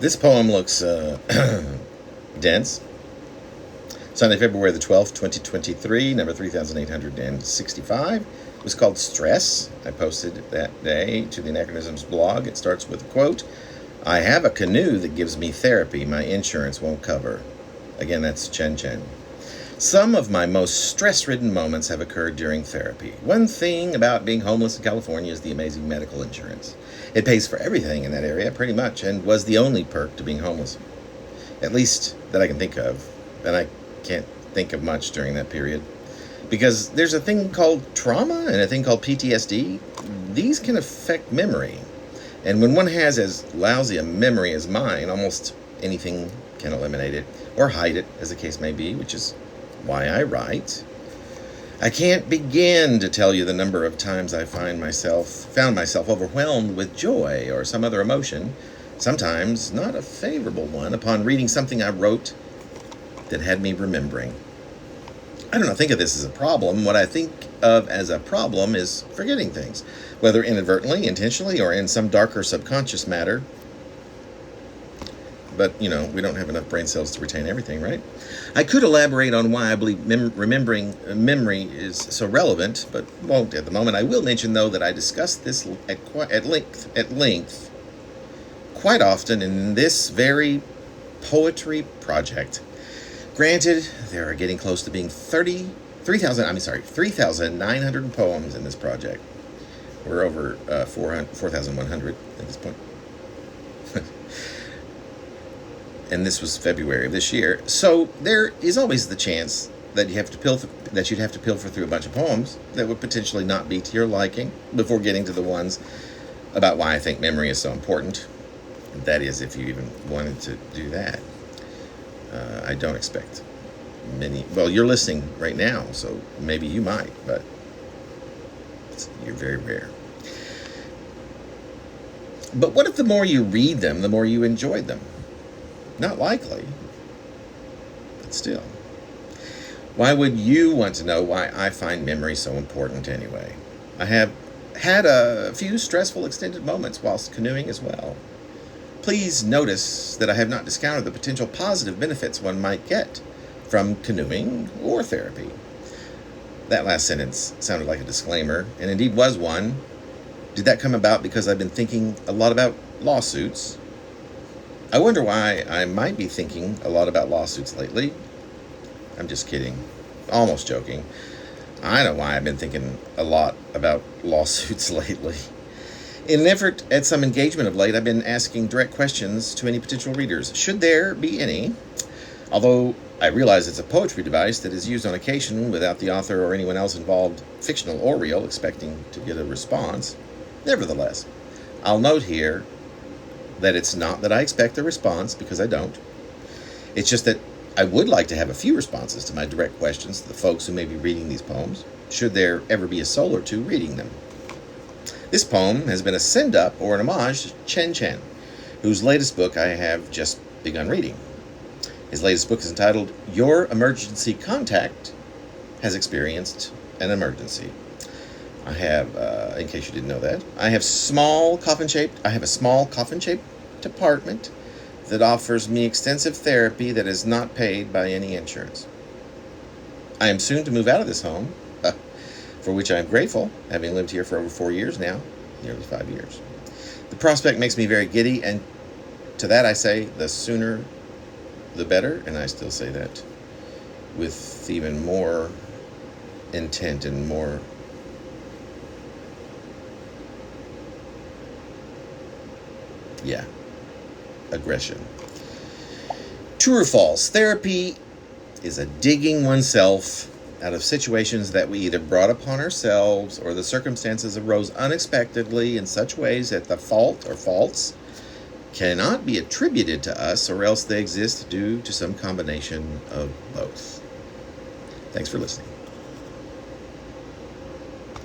This poem looks dense. Sunday, February the 12th, 2023, number 3865. It was called Stress. I posted that day to the Anachronisms blog. It starts with a quote, "I have a canoe that gives me therapy my insurance won't cover." Again, that's Chen Chen. Some of my most stress-ridden moments have occurred during therapy. One thing about being homeless in California is the amazing medical insurance. It pays for everything in that area, pretty much, and was the only perk to being homeless. At least that I can think of. And I can't think of much during that period. Because there's a thing called trauma and a thing called PTSD. These can affect memory. And when one has as lousy a memory as mine, almost anything can eliminate it, or hide it, as the case may be, which is why I write. I can't begin to tell you the number of times I found myself overwhelmed with joy or some other emotion, sometimes not a favorable one, upon reading something I wrote that had me remembering. I don't think of this as a problem. What I think of as a problem is forgetting things, whether inadvertently, intentionally, or in some darker subconscious matter. But, we don't have enough brain cells to retain everything, right? I could elaborate on why I believe remembering memory is so relevant, but won't at the moment. I will mention, though, that I discuss this at length quite often in this very poetry project. Granted, there are getting close to being 3,900 poems in this project. We're over 4,100 at this point. And this was February of this year. So there is always the chance that you'd have to pilfer through a bunch of poems that would potentially not be to your liking before getting to the ones about why I think memory is so important. That is, if you even wanted to do that. I don't expect many. Well, you're listening right now, so maybe you might, but you're very rare. But what if the more you read them, the more you enjoyed them? Not likely, but still. Why would you want to know why I find memory so important anyway? I have had a few stressful extended moments whilst canoeing as well. Please notice that I have not discounted the potential positive benefits one might get from canoeing or therapy. That last sentence sounded like a disclaimer, and indeed was one. Did that come about because I've been thinking a lot about lawsuits? I wonder why I might be thinking a lot about lawsuits lately. I'm just kidding. Almost joking. I know why I've been thinking a lot about lawsuits lately. In an effort at some engagement of late, I've been asking direct questions to any potential readers. Should there be any? Although I realize it's a poetry device that is used on occasion without the author or anyone else involved, fictional or real, expecting to get a response. Nevertheless, I'll note here that it's not that I expect a response, because I don't. It's just that I would like to have a few responses to my direct questions to the folks who may be reading these poems, should there ever be a soul or two reading them. This poem has been a send-up or an homage to Chen Chen, whose latest book I have just begun reading. His latest book is entitled Your Emergency Contact Has Experienced an Emergency. I have, in case you didn't know that, I have a small coffin-shaped apartment that offers me extensive therapy that is not paid by any insurance. I am soon to move out of this home, for which I am grateful, having lived here for over 4 years now, nearly 5 years. The prospect makes me very giddy, and to that I say, the sooner the better, and I still say that with even more intent and more aggression. True or false? Therapy is a digging oneself out of situations that we either brought upon ourselves or the circumstances arose unexpectedly in such ways that the fault or faults cannot be attributed to us, or else they exist due to some combination of both. Thanks for listening.